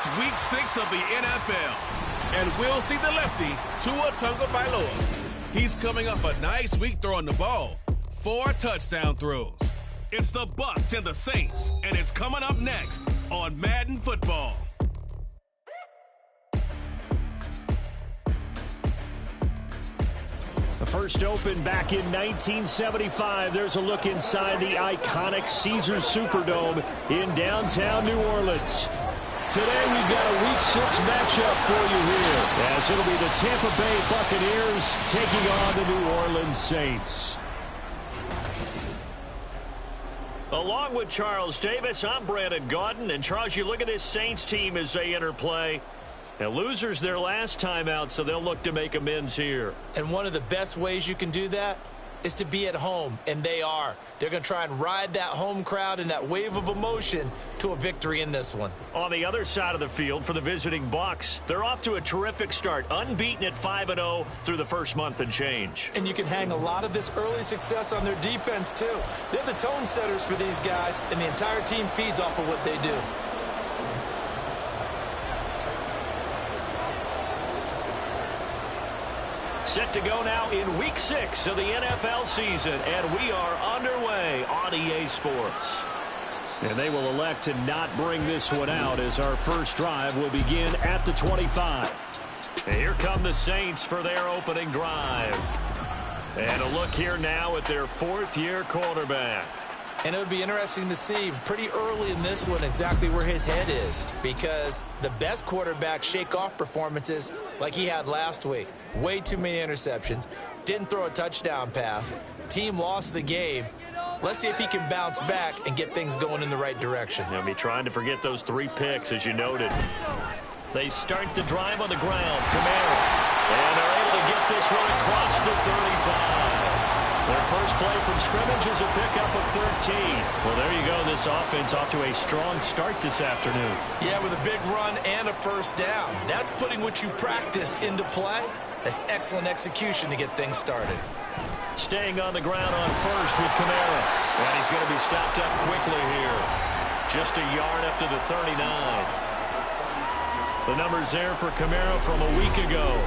It's week 6 of the NFL, and we'll see the lefty, Tua Tagovailoa. He's coming off a nice week throwing the ball. 4 touchdown throws. It's the Bucs and the Saints, and it's coming up next on Madden Football. The first opened back in 1975. There's a look inside the iconic Caesars Superdome in downtown New Orleans. Today we've got a Week 6 matchup for you here, as it'll be the Tampa Bay Buccaneers taking on the New Orleans Saints. Along with Charles Davis, I'm Brandon Gaudin. And Charles, you look at this Saints team as they enter play. Now, losers their last time out, so they'll look to make amends here. And one of the best ways you can do that is to be at home, and they are. They're going to try and ride that home crowd and that wave of emotion to a victory in this one. On the other side of the field for the visiting Bucs, they're off to a terrific start, unbeaten at 5-0 through the first month and change. And you can hang a lot of this early success on their defense, too. They're the tone setters for these guys, and the entire team feeds off of what they do. Set to go now in Week 6 of the NFL season, and we are underway on EA Sports. And they will elect to not bring this one out, as our first drive will begin at the 25. And here come the Saints for their opening drive. And a look here now at their 4th-year quarterback. And it would be interesting to see pretty early in this one exactly where his head is, because the best quarterbacks shake off performances like he had last week. Way too many interceptions. Didn't throw a touchdown pass. Team lost the game. Let's see if he can bounce back and get things going in the right direction. They'll be trying to forget those 3 picks, as you noted. They start the drive on the ground. Kamara. And they're able to get this one across the 35. Their first play from scrimmage is a pickup of 13. Well, there you go. This offense off to a strong start this afternoon. Yeah, with a big run and a first down. That's putting what you practice into play. That's excellent execution to get things started. Staying on the ground on first with Kamara. And he's going to be stopped up quickly here. Just a yard up to the 39. The numbers there for Kamara from a week ago.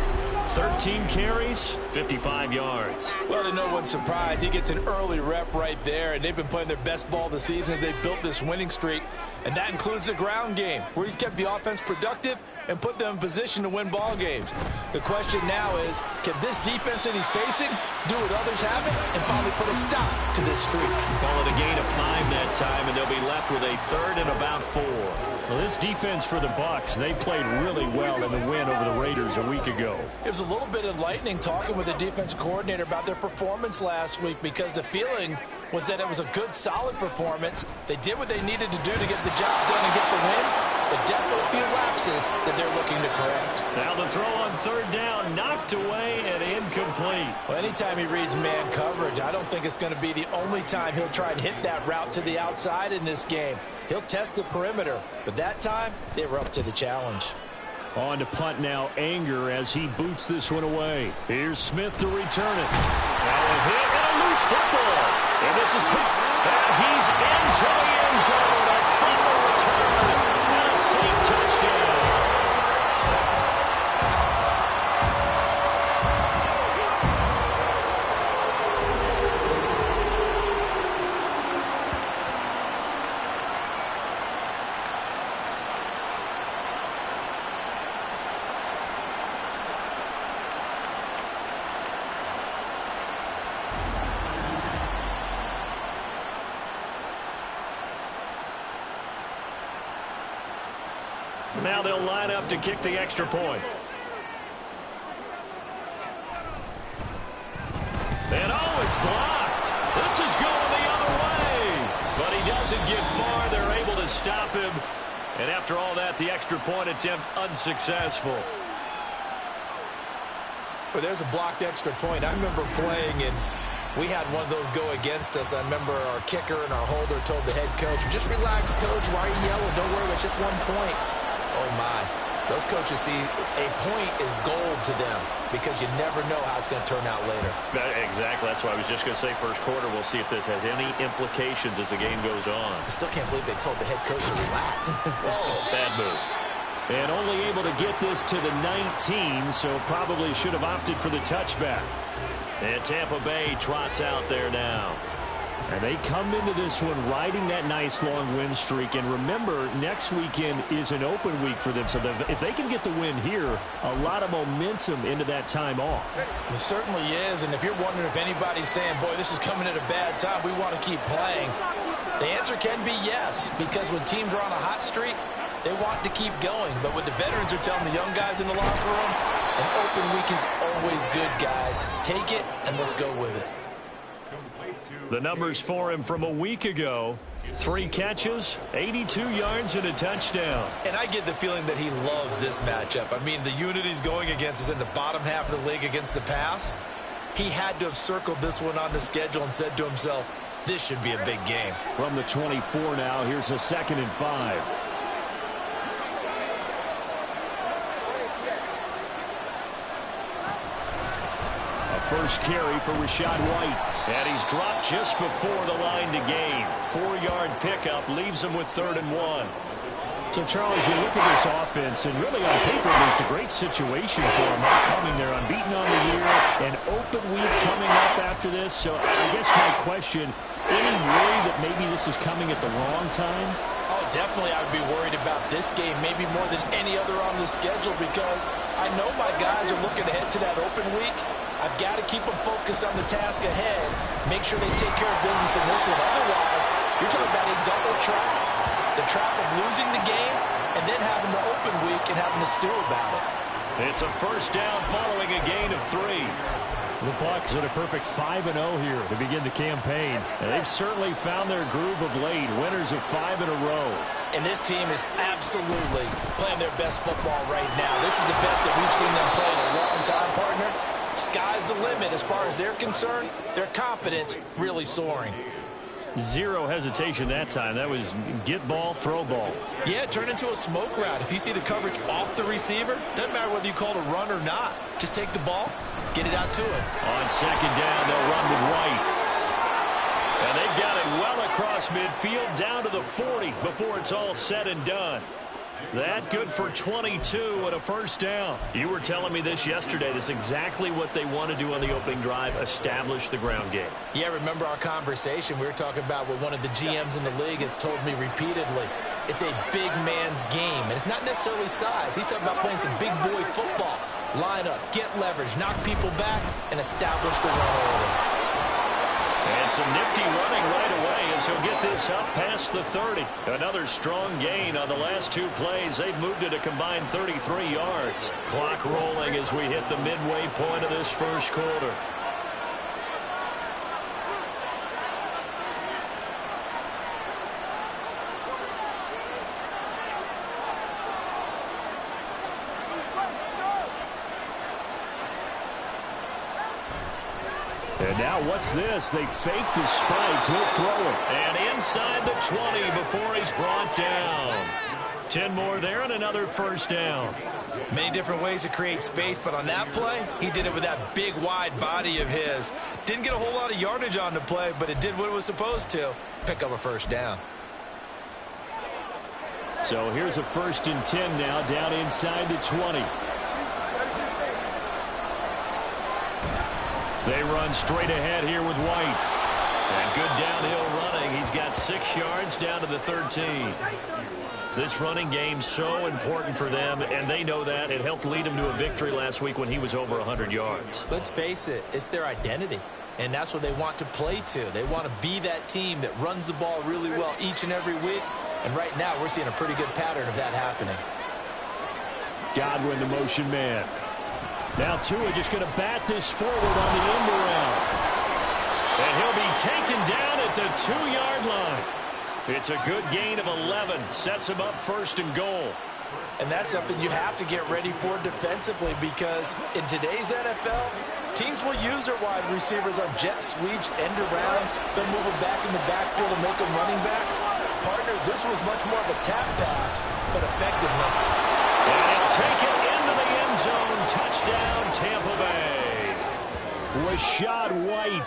13 carries, 55 yards. Well, to no one's surprise, he gets an early rep right there, and they've been playing their best ball this season as they built this winning streak. And that includes the ground game, where he's kept the offense productive and put them in position to win ball games. The question now is, can this defense that he's facing do what others haven't and finally put a stop to this streak? Call it a gain of 5 that time, and they'll be left with a 3rd and about 4. Well, this defense for the Bucs, they played really well in the win over the Raiders a week ago. It was a little bit enlightening talking with the defense coordinator about their performance last week, because the feeling was that it was a good, solid performance. They did what they needed to do to get the job done and get the win, but definitely a few lapses that they're looking to correct. Now the throw on 3rd down, knocked away and incomplete. Well, anytime he reads man coverage, I don't think it's going to be the only time he'll try and hit that route to the outside in this game. He'll test the perimeter, but that time they were up to the challenge. On to punt now, Anger, as he boots this one away. Here's Smith to return it. Now a hit and a loose football. And this is picked. And he's into the end zone. A final return and a Saint touchdown. Now they'll line up to kick the extra point. And oh, it's blocked. This is going the other way. But he doesn't get far. They're able to stop him. And after all that, the extra point attempt unsuccessful. Well, there's a blocked extra point. I remember playing, and we had one of those go against us. I remember our kicker and our holder told the head coach, just relax, coach. Why are you yelling? Don't worry, it's just 1 point. Oh, my. Those coaches see a point is gold to them because you never know how it's going to turn out later. Exactly. That's why I was just going to say first quarter. We'll see if this has any implications as the game goes on. I still can't believe they told the head coach to relax. Whoa, bad move. And only able to get this to the 19, so probably should have opted for the touchback. And Tampa Bay trots out there now. And they come into this one riding that nice long win streak. And remember, next weekend is an open week for them. So if they can get the win here, a lot of momentum into that time off. It certainly is. And if you're wondering if anybody's saying, boy, this is coming at a bad time, we want to keep playing, the answer can be yes. Because when teams are on a hot streak, they want to keep going. But what the veterans are telling the young guys in the locker room, an open week is always good, guys. Take it, and let's go with it. The numbers for him from a week ago: 3 catches, 82 yards, and a touchdown. And I get the feeling that he loves this matchup. I mean, the unit he's going against is in the bottom half of the league against the pass. He had to have circled this one on the schedule and said to himself, this should be a big game. From the 24 now, here's a 2nd and 5. First carry for Rachaad White. And he's dropped just before the line to gain. 4-yard pickup leaves him with 3rd and 1. So, Charles, you look at this offense, and really on paper, there's a great situation for them coming. They're unbeaten on the year, an open week coming up after this. So I guess my question, any worry that maybe this is coming at the wrong time? Oh, definitely I would be worried about this game, maybe more than any other on the schedule, because I know my guys are looking ahead to that open week. I've got to keep them focused on the task ahead, make sure they take care of business in this one. Otherwise, you're talking about a double trap. The trap of losing the game and then having the open week and having to stew about it. It's a first down following a gain of 3. The Bucs at a perfect 5-0 here to begin the campaign. And they've certainly found their groove of late, winners of 5 in a row. And this team is absolutely playing their best football right now. This is the best that we've seen them play in a long time, partner. Sky's the limit as far as they're concerned. Their confidence really soaring. Zero hesitation that time. That was get ball, throw ball. Yeah, turn into a smoke route. If you see the coverage off the receiver, doesn't matter whether you call it a run or not. Just take the ball, get it out to him. On 2nd down, they'll run with White. And they've got it well across midfield down to the 40 before it's all said and done. That good for 22 and a first down. You were telling me this yesterday. This is exactly what they want to do on the opening drive, establish the ground game. Yeah, remember our conversation. We were talking about what one of the GMs in the league has told me repeatedly. It's a big man's game, and it's not necessarily size. He's talking about playing some big boy football. Line up, get leverage, knock people back, and establish the run order. And some nifty running right away as he'll get this up past the 30. Another strong gain on the last 2 plays. They've moved it a combined 33 yards. Clock rolling as we hit the midway point of this first quarter. And now what's this? They fake the spike. He'll throw it. And inside the 20 before he's brought down. 10 more there and another first down. Many different ways to create space, but on that play, he did it with that big, wide body of his. Didn't get a whole lot of yardage on the play, but it did what it was supposed to. Pick up a first down. So here's a 1st and 10 now, down inside the 20. They run straight ahead here with White. And good downhill running. He's got 6 yards down to the 13. This running game so important for them, and they know that. It helped lead them to a victory last week when he was over 100 yards. Let's face it, it's their identity, and that's what they want to play to. They want to be that team that runs the ball really well each and every week, and right now we're seeing a pretty good pattern of that happening. Godwin, the motion man. Now Tua just going to bat this forward on the end around. And he'll be taken down at the 2-yard line. It's a good gain of 11. Sets him up 1st and goal. And that's something you have to get ready for defensively, because in today's NFL, teams will use their wide receivers on jet sweeps, end arounds. They'll move them back in the backfield and make them running backs. Partner, this was much more of a tap pass, but effective now. And he'll take it into the end zone. Touchdown, Tampa Bay. Rachaad White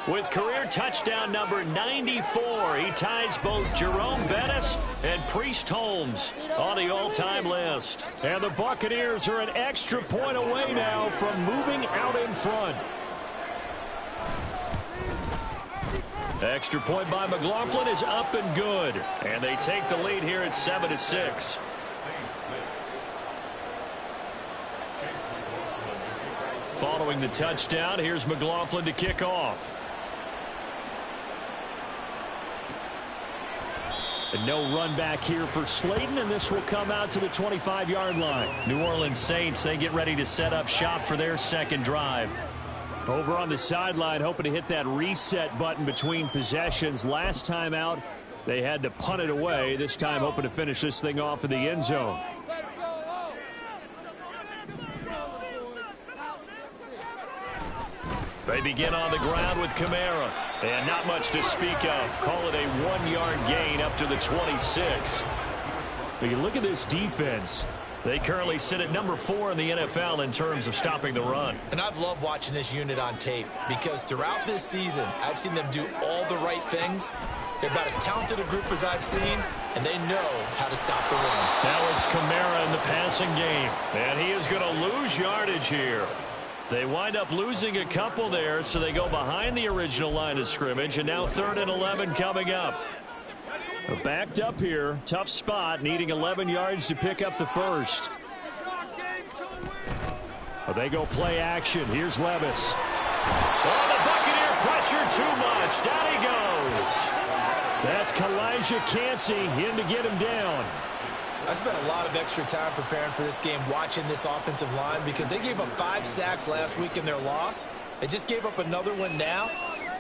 with career touchdown number 94. He ties both Jerome Bettis and Priest Holmes on the all-time list. And the Buccaneers are an extra point away now from moving out in front. Extra point by McLaughlin is up and good. And they take the lead here at 7-6. Following the touchdown, here's McLaughlin to kick off. And no run back here for Slayton, and this will come out to the 25-yard line. New Orleans Saints, they get ready to set up shop for their second drive. Over on the sideline, hoping to hit that reset button between possessions. Last time out, they had to punt it away. This time, hoping to finish this thing off in the end zone. They begin on the ground with Kamara. And not much to speak of. Call it a 1-yard gain up to the 26. But you look at this defense. They currently sit at number 4 in the NFL in terms of stopping the run. And I've loved watching this unit on tape because throughout this season, I've seen them do all the right things. They're about as talented a group as I've seen, and they know how to stop the run. Now it's Kamara in the passing game. And he is going to lose yardage here. They wind up losing a couple there, so they go behind the original line of scrimmage, and now 3rd and 11 coming up. Backed up here, tough spot, needing 11 yards to pick up the first. Well, they go play action. Here's Levis. Oh, the Buccaneer pressure too much. Down he goes. That's Kalijah Kancey in to get him down. I spent a lot of extra time preparing for this game watching this offensive line because they gave up 5 sacks last week in their loss. They just gave up another one now.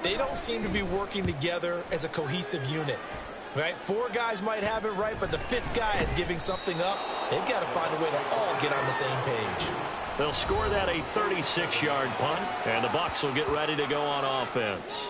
They don't seem to be working together as a cohesive unit. Right? 4 guys might have it right, but the 5th guy is giving something up. They've got to find a way to all get on the same page. They'll score that a 36-yard punt, and the Bucs will get ready to go on offense.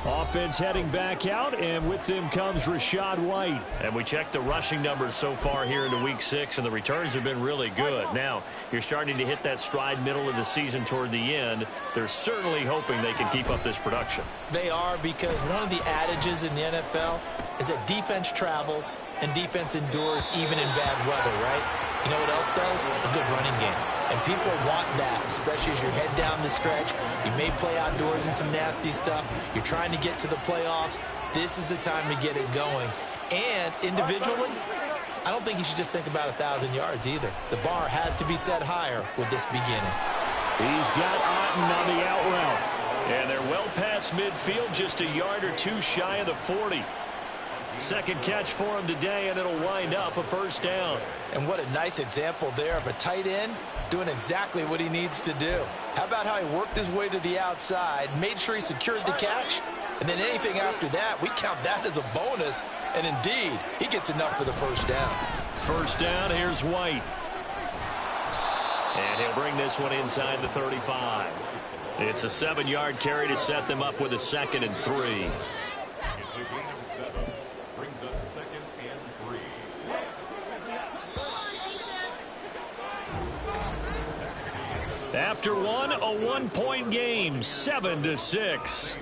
Offense heading back out, and with them comes Rachaad White. And we checked the rushing numbers so far here into Week 6, and the returns have been really good. Now, you're starting to hit that stride middle of the season toward the end. They're certainly hoping they can keep up this production. They are, because one of the adages in the NFL is that defense travels and defense endures even in bad weather, right? You know what else does? A good running game. And people want that, especially as you head down the stretch. You may play outdoors in some nasty stuff. You're trying to get to the playoffs. This is the time to get it going. And individually, I don't think you should just think about 1,000 yards either. The bar has to be set higher with this beginning. He's got Otton on the out route. And they're well past midfield, just a yard or 2 shy of the 40. Second catch for him today, and it'll wind up a first down. And what a nice example there of a tight end doing exactly what he needs to do. How about how he worked his way to the outside, made sure he secured the catch, and then anything after that, we count that as a bonus. And indeed, he gets enough for the first down. First down, here's White. And he'll bring this one inside the 35. It's a 7-yard carry to set them up with a 2nd and 3. After one, a 1-point game, 7-6.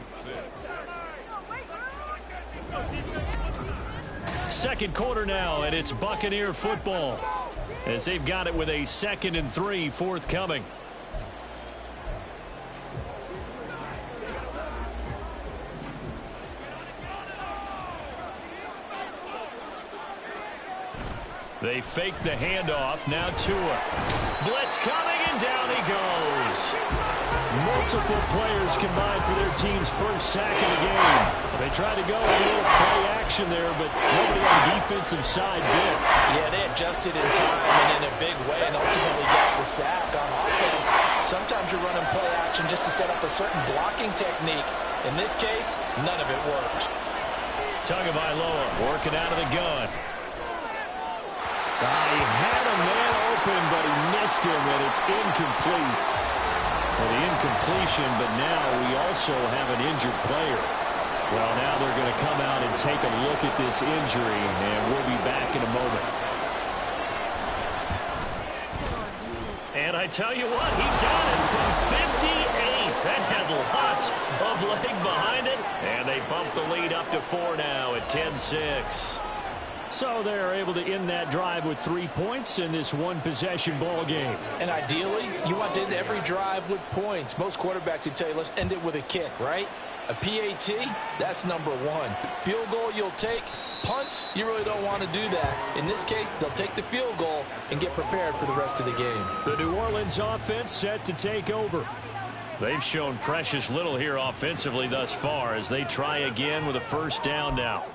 Second quarter now, and it's Buccaneer football as they've got it with a 2nd and 3 forthcoming. They fake the handoff. Now Tua. Blitz coming, and down he goes. Multiple players combined for their team's first sack of the game. They tried to go a little play action there, but nobody on the defensive side did. Yeah, they adjusted in time and in a big way and ultimately got the sack on offense. Sometimes you're running play action just to set up a certain blocking technique. In this case, none of it worked. Tagovailoa working out of the gun. He had a man open, but he missed him, and it's incomplete. Well, the incompletion, but now we also have an injured player. Well, now they're going to come out and take a look at this injury, and we'll be back in a moment. And I tell you what, he got it from 58. That has lots of leg behind it. And they bump the lead up to 4 now at 10-6. So they're able to end that drive with 3 points in this one-possession ball game. And ideally, you want to end every drive with points. Most quarterbacks would tell you, let's end it with a kick, right? A PAT, that's number 1. Field goal you'll take. Punts, you really don't want to do that. In this case, they'll take the field goal and get prepared for the rest of the game. The New Orleans offense set to take over. They've shown precious little here offensively thus far as they try again with a first down now.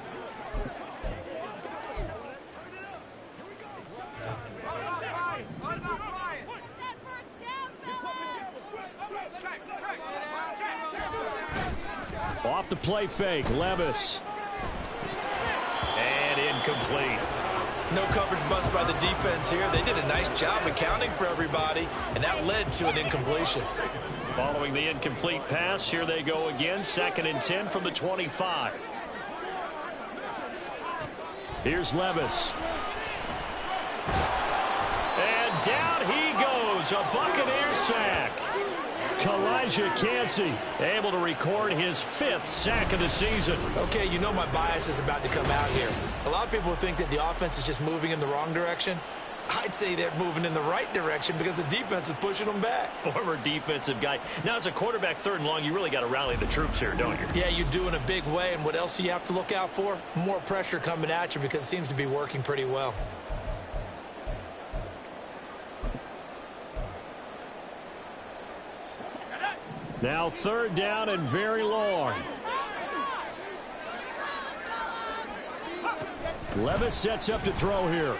Off the play fake, Levis. And incomplete. No coverage bust by the defense here. They did a nice job accounting for everybody, and that led to an incompletion. Following the incomplete pass, here they go again. 2nd and 10 from the 25. Here's Levis. And down he goes. A Buccaneer sack. Kalijah Kancey Able to record his 5th sack of the season. Okay, you know my bias is about to come out here. A lot of people think that the offense is just moving in the wrong direction. I'd say they're moving in the right direction because the defense is pushing them back. Former defensive guy. Now, as a quarterback 3rd and long, you really got to rally the troops here, don't you? Yeah, you do in a big way. And what else do you have to look out for? More pressure coming at you because it seems to be working pretty well. Now 3rd down and very long. Levis sets up to throw here.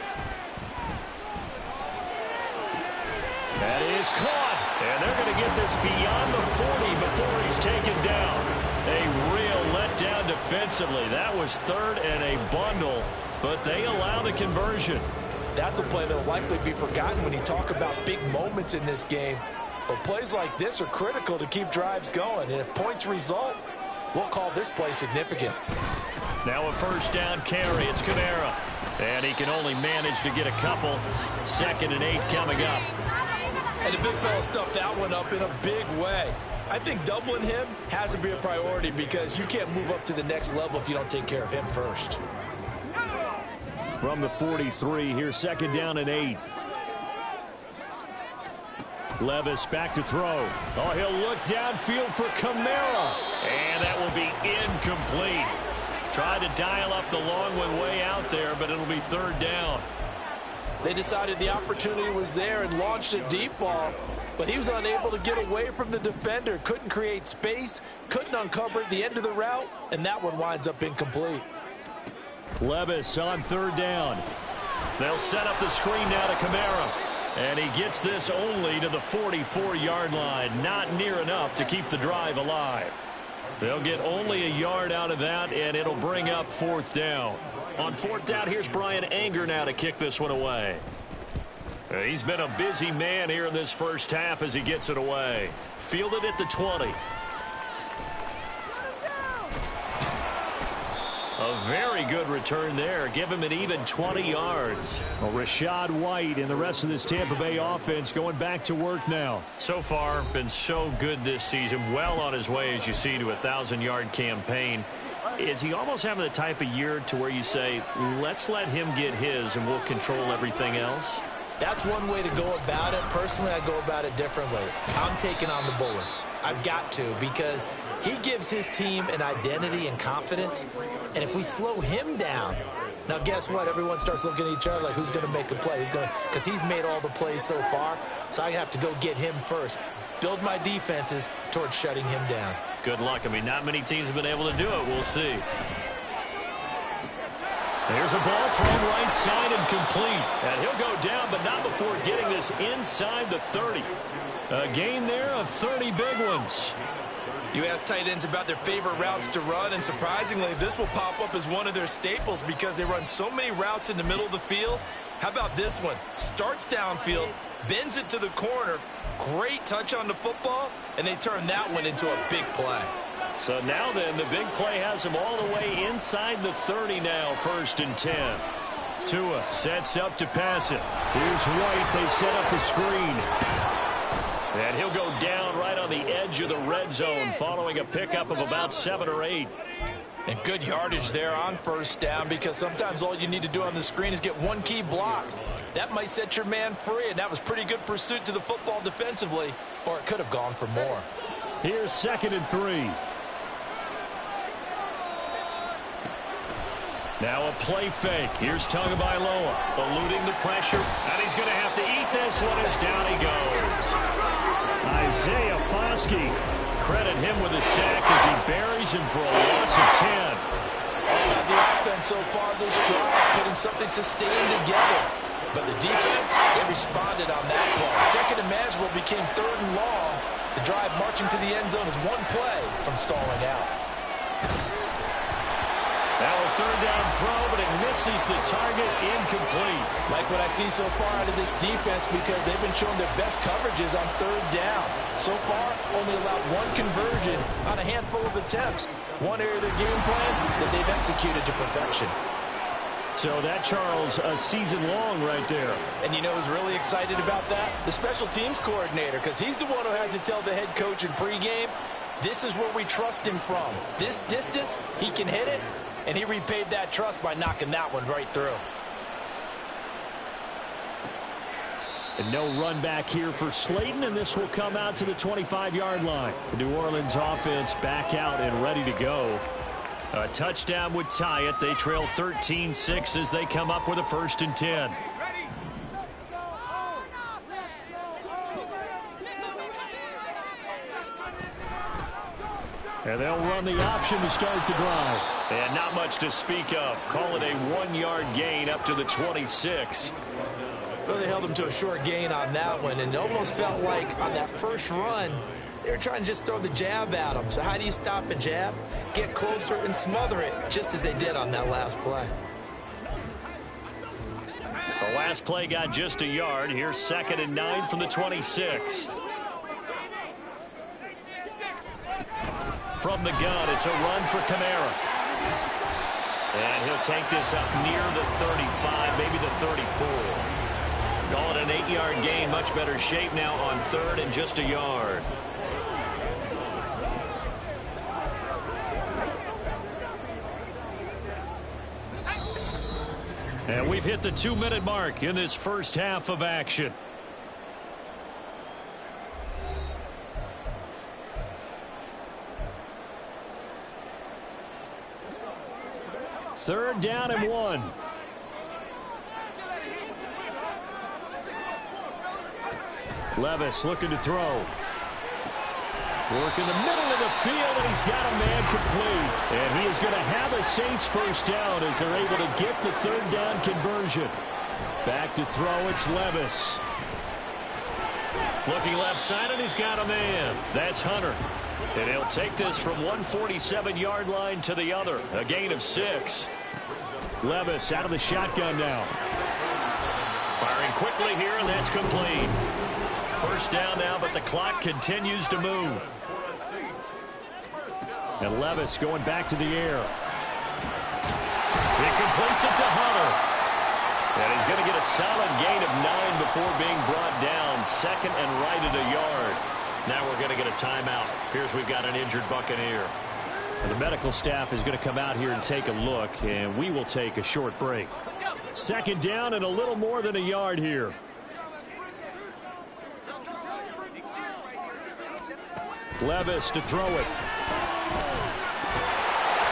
That is caught. And they're going to get this beyond the 40 before he's taken down. A real letdown defensively. That was 3rd and a bundle, but they allow the conversion. That's a play that will likely be forgotten when you talk about big moments in this game. But plays like this are critical to keep drives going. And if points result, we'll call this play significant. Now a first down carry. It's Kamara. And he can only manage to get a couple. 2nd and 8 coming up. And the big fella stuffed that one up in a big way. I think doubling him has to be a priority because you can't move up to the next level if you don't take care of him first. From the 43, here's 2nd down and 8. Levis back to throw. Oh, he'll look downfield for Kamara. And that will be incomplete. Tried to dial up the long one way out there, but it'll be 3rd down. They decided the opportunity was there and launched a deep ball, but he was unable to get away from the defender. Couldn't create space, couldn't uncover the end of the route, and that one winds up incomplete. Levis on 3rd down. They'll set up the screen now to Kamara. And he gets this only to the 44-yard line. Not near enough to keep the drive alive. They'll get only a yard out of that, and it'll bring up 4th down. On 4th down, here's Brian Anger now to kick this one away. He's been a busy man here in this first half as he gets it away. Fielded at the 20. A very good return there. Give him an even 20 yards. Well, Rachaad White and the rest of this Tampa Bay offense going back to work now. So far, been so good this season. Well on his way, as you see, to a 1,000-yard campaign. Is he almost having the type of year to where you say, let's let him get his and we'll control everything else? That's one way to go about it. Personally, I go about it differently. I'm taking on the bullet. I've got to, because he gives his team an identity and confidence. And if we slow him down, now guess what? Everyone starts looking at each other like, who's going to make a play? Because he's made all the plays so far. So I have to go get him first. Build my defenses towards shutting him down. Good luck. I mean, not many teams have been able to do it. We'll see. There's a ball thrown right side and complete. And he'll go down, but not before getting this inside the 30. A gain there of 30 big ones. You ask tight ends about their favorite routes to run, and surprisingly, this will pop up as one of their staples because they run so many routes in the middle of the field. How about this one? Starts downfield, bends it to the corner, great touch on the football, and they turn that one into a big play. So now then, the big play has him all the way inside the 30 now, 1st and 10. Tua sets up to pass it. Here's White. They set up the screen. And he'll go down right on on the edge of the red zone following a pickup of about 7 or 8. And good yardage there on first down, because sometimes all you need to do on the screen is get one key block. That might set your man free, and that was pretty good pursuit to the football defensively, or it could have gone for more. Here's 2nd and 3. Now a play fake. Here's Tagovailoa eluding the pressure, and he's going to have to eat this one as down he goes. Isaiah Foskey, credit him with a sack as he buries him for a loss of 10. The offense so far this drive putting something sustained together. But the defense, they responded on that play. Second and manageable became 3rd and long. The drive marching to the end zone is one play from stalling out. Now a 3rd down throw, but it misses the target, incomplete. Like what I've seen so far out of this defense, because they've been showing their best coverages on 3rd down. So far, only allowed one conversion on a handful of attempts. One area of their game plan that they've executed to perfection. So that, Charles, a season long right there. And you know who's really excited about that? The special teams coordinator, because he's the one who has to tell the head coach in pregame, this is where we trust him from. This distance, he can hit it, and he repaid that trust by knocking that one right through. And no run back here for Slayton, and this will come out to the 25-yard line. The New Orleans offense back out and ready to go. A touchdown would tie it. They trail 13-6 as they come up with a 1st and 10. And they'll run the option to start the drive. And not much to speak of. Call it a 1-yard gain up to the 26. Well, they held him to a short gain on that one, and it almost felt like on that first run, they were trying to just throw the jab at him. So how do you stop a jab? Get closer and smother it, just as they did on that last play. The last play got just a yard. Here's 2nd and 9 from the 26. From the gun, it's a run for Kamara. And he'll take this up near the 35, maybe the 34. Call it an 8-yard gain. Much better shape now on 3rd and just a yard. And we've hit the 2-minute mark in this first half of action. Third down and 1. Levis looking to throw. Work in the middle of the field, and he's got a man complete. And he is going to have a Saints first down as they're able to get the 3rd down conversion. Back to throw, it's Levis. Looking left side, and he's got a man. That's Hunter. And he'll take this from 147-yard line to the other. A gain of 6. Levis out of the shotgun now. Firing quickly here, and that's complete. First down now, but the clock continues to move. And Levis going back to the air. He completes it to Hunter. And he's going to get a solid gain of 9 before being brought down. 2nd and right at a yard. Now we're going to get a timeout. Appears we've got an injured Buccaneer. And the medical staff is going to come out here and take a look, and we will take a short break. 2nd down and a little more than a yard here. Levis to throw it.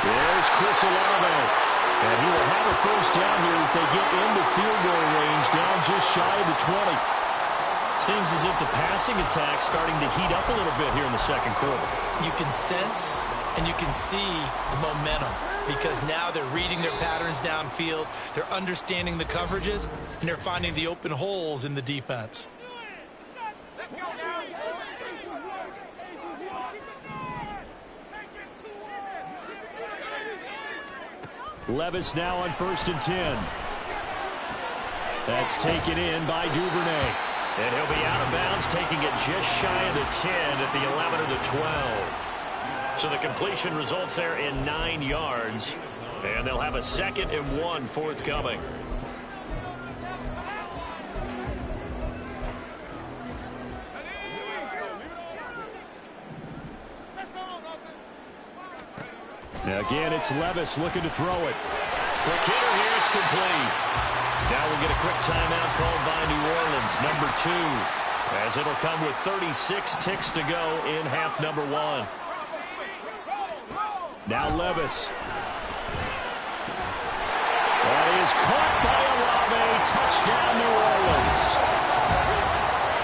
There's Chris Olave. And he will have a first down here as they get into field goal range, down just shy of the 20. Seems as if the passing attack's starting to heat up a little bit here in the 2nd quarter. You can sense and you can see the momentum, because now they're reading their patterns downfield, they're understanding the coverages, and they're finding the open holes in the defense. Levis now on 1st and 10. That's taken in by Duvernay. And he'll be out of bounds, taking it just shy of the 10 at the 11 or the 12. So the completion results there in 9 yards. And they'll have a 2nd and 1 forthcoming. Now again, it's Levis looking to throw it. Quick hitter here, it's complete. Now we'll get a quick timeout called by New Orleans, number 2, as it'll come with 36 ticks to go in half number 1. Now Levis. That is caught by Olave. Touchdown, New Orleans.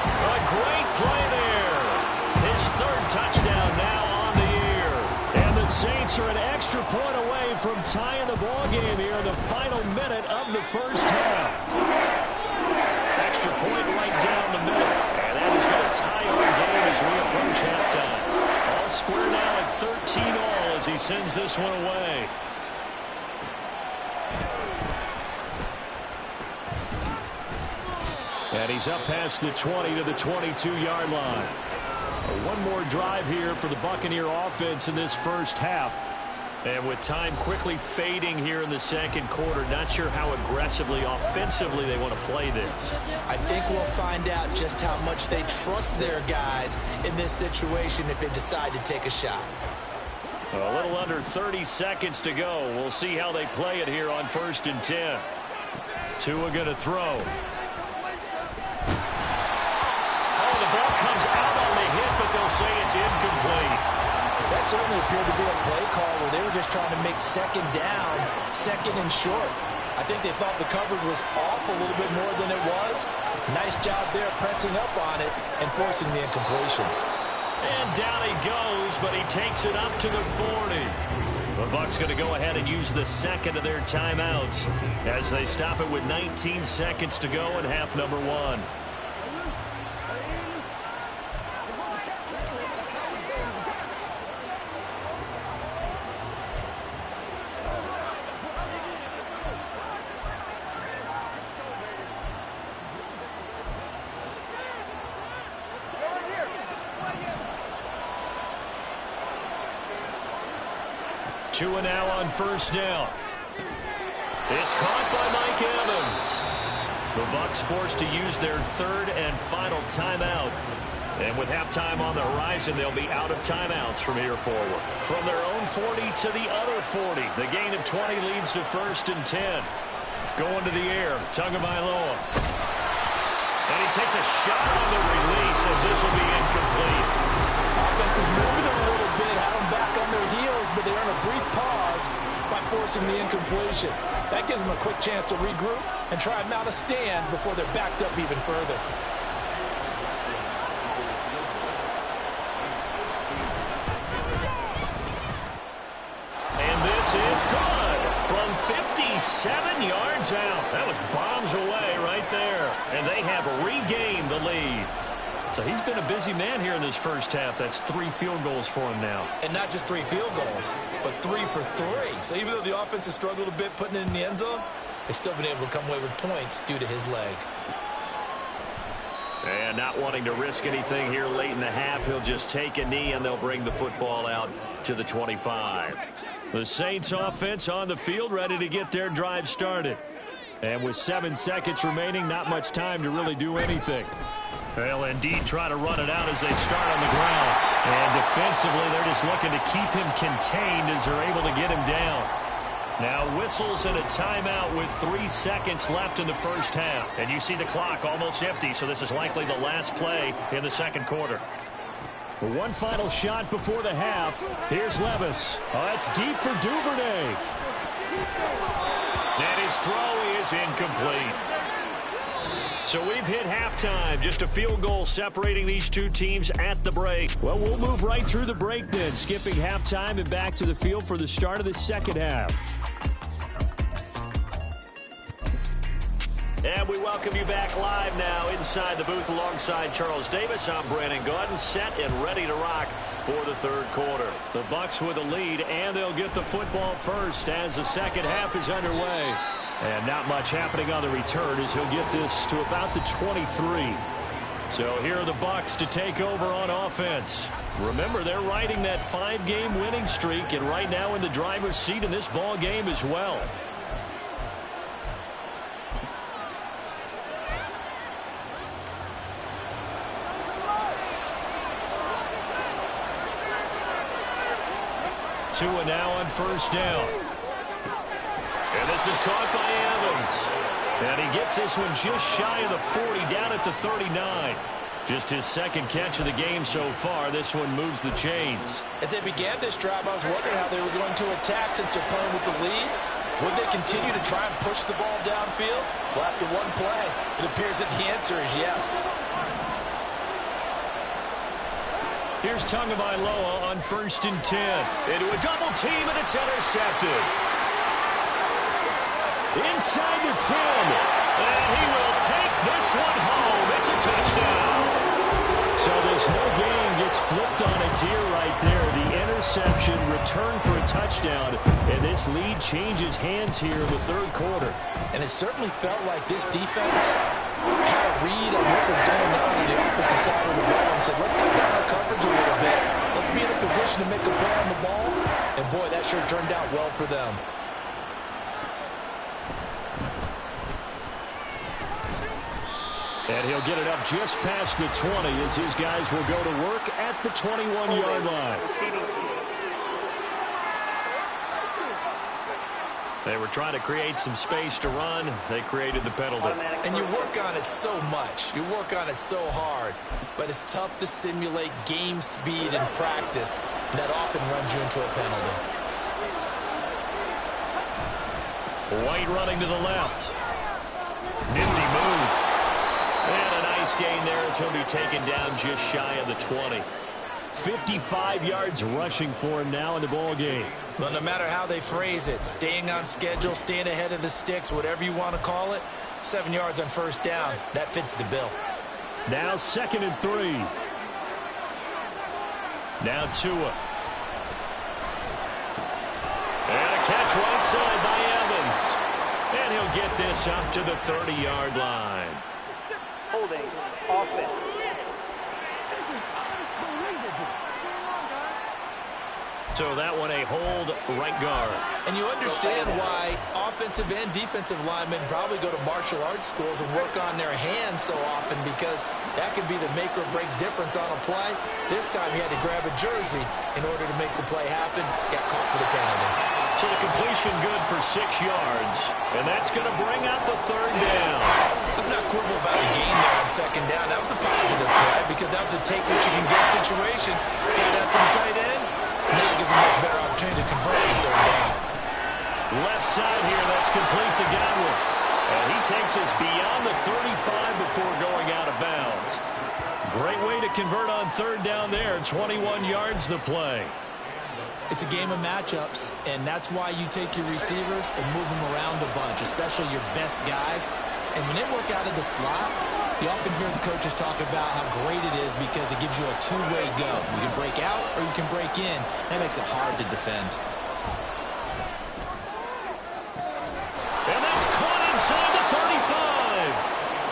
A great play there. His 3rd touchdown now on the year. And the Saints are an extra point away from tying the ball game here in the final minute of the first half. Extra point right down the middle. And that is going to tie our game as we approach halftime. All square now at 13-all as he sends this one away. And he's up past the 20 to the 22-yard line. One more drive here for the Buccaneer offense in this first half. And with time quickly fading here in the second quarter, not sure how aggressively, offensively they want to play this. I think we'll find out just how much they trust their guys in this situation if they decide to take a shot. A little under 30 seconds to go. We'll see how they play it here on 1st and 10. Tua going to throw. Oh, the ball comes out on the hit, but they'll say it's incomplete. That certainly appeared to be a play call where they were just trying to make 2nd down, 2nd and short. I think they thought the coverage was off a little bit more than it was. Nice job there pressing up on it and forcing the incompletion. And down he goes, but he takes it up to the 40. The Bucs going to go ahead and use the 2nd of their timeouts as they stop it with 19 seconds to go in half number 1. Tua now on 1st down. It's caught by Mike Evans. The Bucs forced to use their 3rd and final timeout. And with halftime on the horizon, they'll be out of timeouts from here forward. From their own 40 to the other 40. The gain of 20 leads to 1st and 10. Going to the air, Tagovailoa. And he takes a shot on the release as this will be incomplete. Offense is moving a little bit, had them back on their heels, but they earn a brief pause by forcing the incompletion. That gives them a quick chance to regroup and try and mount a stand before they're backed up even further. And this is good from 57 yards out. That was bombs away right there. And they have regained the lead. So he's been a busy man here in this first half. That's 3 field goals for him now. And not just 3 field goals, but 3 for 3. So even though the offense has struggled a bit putting it in the end zone, they've still been able to come away with points due to his leg. And not wanting to risk anything here late in the half, he'll just take a knee and they'll bring the football out to the 25. The Saints offense on the field ready to get their drive started. And with 7 seconds remaining, not much time to really do anything. They'll indeed try to run it out as they start on the ground. And defensively, they're just looking to keep him contained as they're able to get him down. Now whistles and a timeout with 3 seconds left in the first half. And you see the clock almost empty, so this is likely the last play in the second quarter. One final shot before the half. Here's Levis. Oh, that's deep for Duvernay. And his throw is incomplete. So we've hit halftime. Just a field goal separating these two teams at the break. Well, we'll move right through the break then, skipping halftime and back to the field for the start of the second half. And we welcome you back live now inside the booth alongside Charles Davis. I'm Brandon Gaudin, set and ready to rock for the third quarter. The Bucs with a lead, and they'll get the football first as the second half is underway. And not much happening on the return as he'll get this to about the 23. So here are the Bucs to take over on offense. Remember, they're riding that 5-game winning streak, and right now in the driver's seat in this ball game as well. Tua now on first down. And this is caught by Evans. And he gets this one just shy of the 40, down at the 39. Just his second catch of the game so far. This one moves the chains. As they began this drive, I was wondering how they were going to attack since they're playing with the lead. Would they continue to try and push the ball downfield? Well, after one play, it appears that the answer is yes. Here's Tagovailoa on 1st and 10. Into a double team, and it's intercepted. Inside the 10. And he will take this one home. It's a touchdown. So this whole game gets flipped on its ear right there. The interception, return for a touchdown, and this lead changes hands here in the third quarter. And it certainly felt like this defense had a read on what was going on the offensive side of the ball and said, let's cut down our coverage a little bit. Let's be in a position to make a play on the ball. And boy, that sure turned out well for them. And he'll get it up just past the 20 as his guys will go to work at the 21-yard line. They were trying to create some space to run. They created the penalty. And you work on it so much. You work on it so hard. But it's tough to simulate game speed in practice. That often runs you into a penalty. White running to the left. Nifty move. And a nice gain there as he'll be taken down just shy of the 20. 55 yards rushing for him now in the ball game. Well, no matter how they phrase it, staying on schedule, staying ahead of the sticks, whatever you want to call it, 7 yards on first down, that fits the bill. Now 2nd and 3. Now Tua. And a catch right side by Evans. And he'll get this up to the 30-yard line. Holding offense. So that one a hold right guard. And you understand why offensive and defensive linemen probably go to martial arts schools and work on their hands so often, because that can be the make or break difference on a play. This time he had to grab a jersey in order to make the play happen. Got caught for the penalty. So the completion good for 6 yards. And that's going to bring up the third down. Let's not quibble about the gain there on second down. That was a positive play because that was a take what you can get situation. Got out to the tight end. Now it gives a much better opportunity to convert on third down. Left side here, that's complete to Godwin. And he takes us beyond the 35 before going out of bounds. Great way to convert on third down there. 21 yards the play. It's a game of matchups, and that's why you take your receivers and move them around a bunch, especially your best guys. And when they work out of the slot, you often hear the coaches talk about how great it is because it gives you a two-way go. You can break out or you can break in. That makes it hard to defend. And that's caught inside the 35.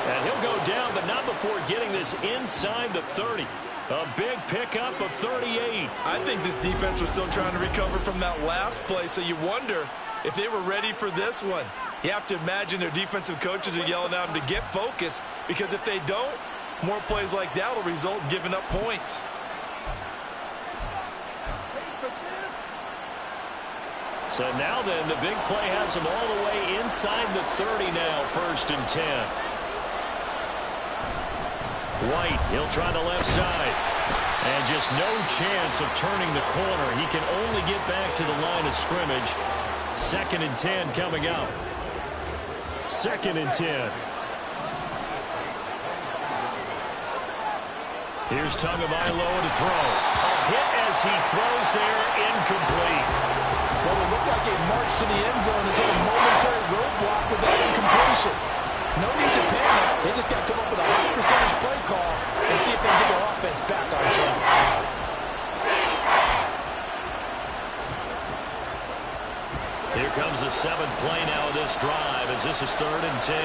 And he'll go down, but not before getting this inside the 30. A big pickup of 38. I think this defense was still trying to recover from that last play, so you wonder if they were ready for this one. You have to imagine their defensive coaches are yelling at them to get focused, because if they don't, more plays like that will result in giving up points. So now then, the big play has them all the way inside the 30 now, 1st and 10. White, he'll try the left side. And just no chance of turning the corner. He can only get back to the line of scrimmage. 2nd and 10 coming up. 2nd and 10. Here's Tagovailoa to throw. A hit as he throws there, incomplete. Well, it looked like a march to the end zone is a momentary roadblock with that incompletion. No need to panic. They just got to come up with a high percentage play call and see if they can get their offense back on track. Here comes the 7th play now of this drive as this is 3rd and 10.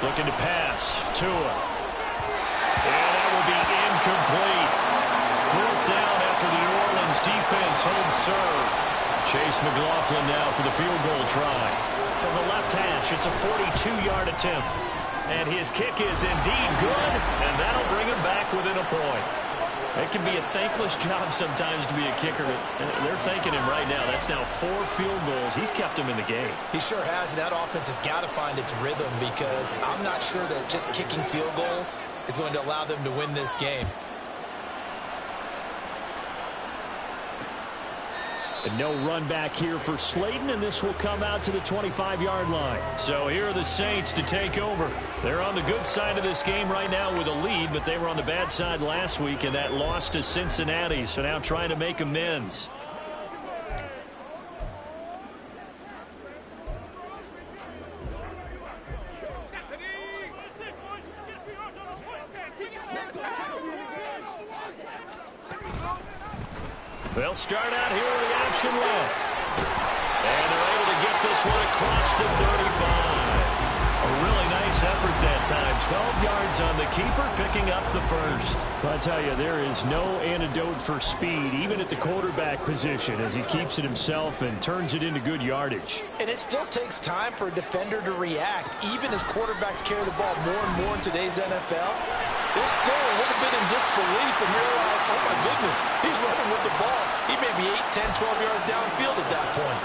Looking to pass. Tua. And that will be incomplete. 4th down after the New Orleans defense holds serve. Chase McLaughlin now for the field goal try. From the left hash, it's a 42-yard attempt. And his kick is indeed good, and that'll bring him back within a point. It can be a thankless job sometimes to be a kicker, but they're thanking him right now. That's now 4 field goals. He's kept them in the game. He sure has, and that offense has got to find its rhythm because I'm not sure that just kicking field goals is going to allow them to win this game. And no run back here for Slayton, and this will come out to the 25-yard line. So here are the Saints to take over. They're on the good side of this game right now with a lead, but they were on the bad side last week in that loss to Cincinnati, so now trying to make amends. They'll start out here with the action left. And they're able to get this one across the 35. A really nice effort that time. 12 yards on the keeper, picking up the first. I'll tell you, there is no antidote for speed, even at the quarterback position, as he keeps it himself and turns it into good yardage. And it still takes time for a defender to react, even as quarterbacks carry the ball more and more in today's NFL. They're still a little bit in disbelief and realize, oh my goodness, he's running with the ball. He may be 8, 10, 12 yards downfield at that point.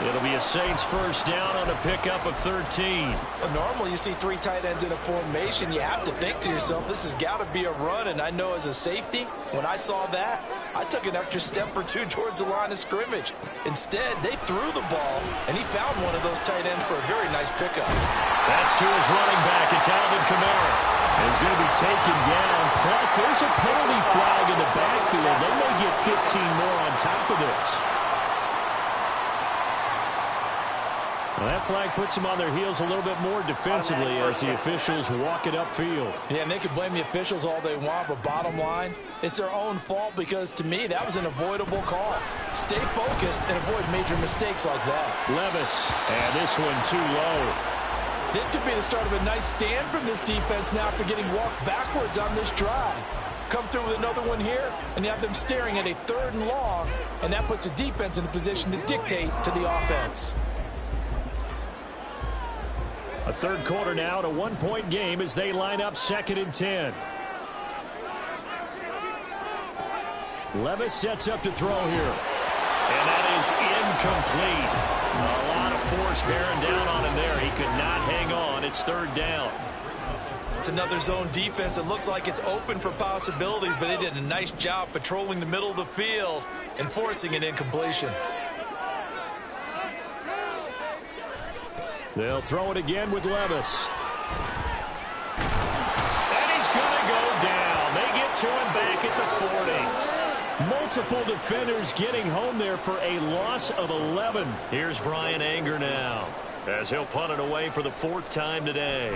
It'll be a Saints first down on a pickup of 13. Well, normally you see 3 tight ends in a formation. You have to think to yourself, this has got to be a run. And I know as a safety, when I saw that, I took an extra step or 2 towards the line of scrimmage. Instead, they threw the ball, and he found one of those tight ends for a very nice pickup. That's to his running back. It's Alvin Kamara. He's going to be taken down. Plus, there's a penalty flag in the backfield. They may get 15 more on top of this. Well, that flag puts them on their heels a little bit more defensively as the officials walk it upfield. Yeah, and they can blame the officials all they want, but bottom line, it's their own fault because, to me, that was an avoidable call. Stay focused and avoid major mistakes like that. Levis, and this one too low. This could be the start of a nice stand from this defense now after getting walked backwards on this drive. Come through with another one here, and you have them staring at a 3rd and long, and that puts the defense in a position to dictate to the offense. A third quarter now, and a 1-point game as they line up 2nd and 10. Levis sets up to throw here. And that is incomplete. A lot of force bearing down on him there. He could not hang on. It's 3rd down. It's another zone defense. It looks like it's open for possibilities, but they did a nice job patrolling the middle of the field and forcing an incompletion. They'll throw it again with Levis. And he's going to go down. They get to him back at the 40. Multiple defenders getting home there for a loss of 11. Here's Brian Anger now as he'll punt it away for the 4th time today.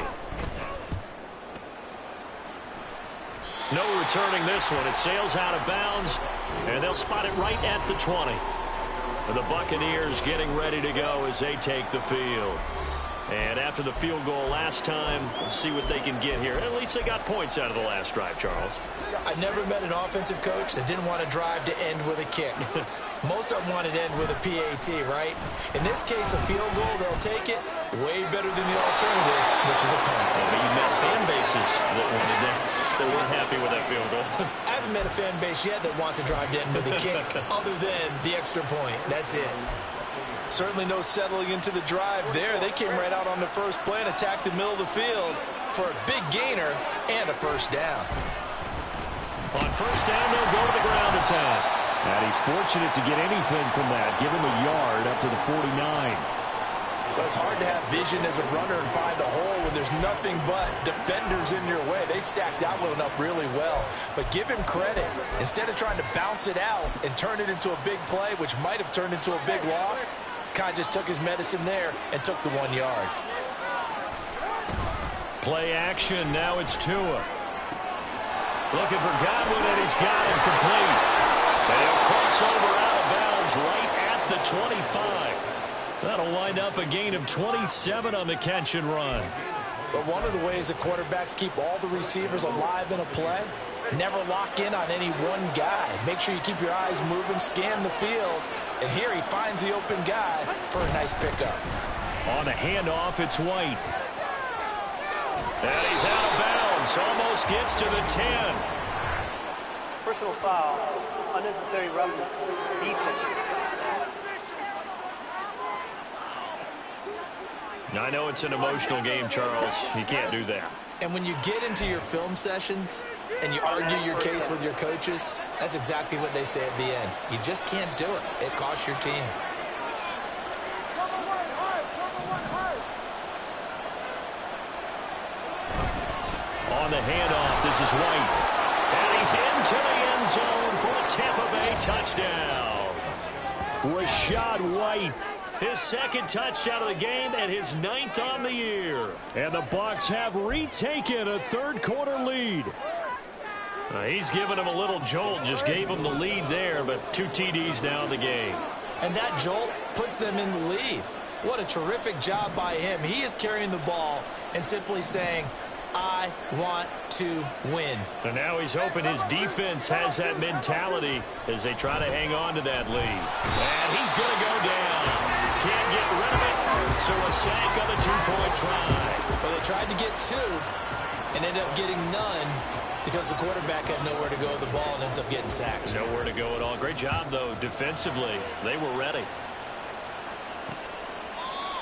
No returning this one. It sails out of bounds, and they'll spot it right at the 20. And the Buccaneers getting ready to go as they take the field. And after the field goal last time, we'll see what they can get here. At least they got points out of the last drive, Charles. I never met an offensive coach that didn't want to drive to end with a kick. Most of them want it to end with a PAT, right? In this case, a field goal, they'll take it way better than the alternative, which is a punt. But you met fan bases that weren't happy with that field goal. I haven't met a fan base yet that wants to drive to end with a kick other than the extra point. That's it. Certainly no settling into the drive there. They came right out on the first play and attacked the middle of the field for a big gainer and a first down. On first down, they'll go to the ground attack. And he's fortunate to get anything from that. Give him a yard up to the 49. But it's hard to have vision as a runner and find a hole when there's nothing but defenders in your way. They stacked that one up really well. But give him credit. Instead of trying to bounce it out and turn it into a big play, which might have turned into a big loss, Kai just took his medicine there and took the 1 yard. Play action. Now it's Tua. Looking for Godwin, and he's got him complete. And he'll cross over out of bounds right at the 25. That'll wind up a gain of 27 on the catch and run. But one of the ways that quarterbacks keep all the receivers alive in a play, never lock in on any one guy. Make sure you keep your eyes moving, scan the field. And here he finds the open guy for a nice pickup. On a handoff, it's White. And he's out of bounds. Almost gets to the 10. Personal foul, unnecessary roughness, defense. I know it's an emotional game, Charles. You can't do that. And when you get into your film sessions and you argue your case with your coaches, that's exactly what they say at the end. You just can't do it. It costs your team. On the handoff, this is White. And he's into the end zone for a Tampa Bay touchdown. Rachaad White. His second touchdown of the game and his 9th on the year. And the Bucs have retaken a third-quarter lead. He's given him a little jolt, just gave him the lead there, but 2 TDs now in the game. And that jolt puts them in the lead. What a terrific job by him. He is carrying the ball and simply saying, I want to win. And now he's hoping his defense has that mentality as they try to hang on to that lead. And he's going to go down. Can't get rid of it, so a sack on the 2-point try. But they tried to get 2 and ended up getting none because the quarterback had nowhere to go with the ball and ends up getting sacked. Nowhere to go at all. Great job, though, defensively. They were ready.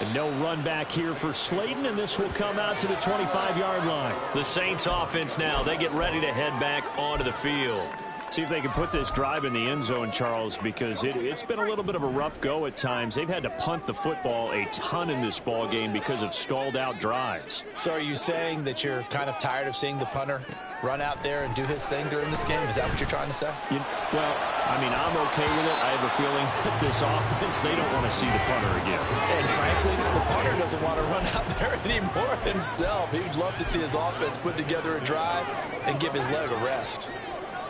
And no run back here for Slayton, and this will come out to the 25-yard line. The Saints offense now, they get ready to head back onto the field. See if they can put this drive in the end zone, Charles, because it's been a little bit of a rough go at times. They've had to punt the football a ton in this ball game because of stalled-out drives. So are you saying that you're kind of tired of seeing the punter run out there and do his thing during this game? Is that what you're trying to say? Well, I mean, I'm okay with it. I have a feeling that this offense, they don't want to see the punter again. And frankly, the punter doesn't want to run out there anymore himself. He'd love to see his offense put together a drive and give his leg a rest.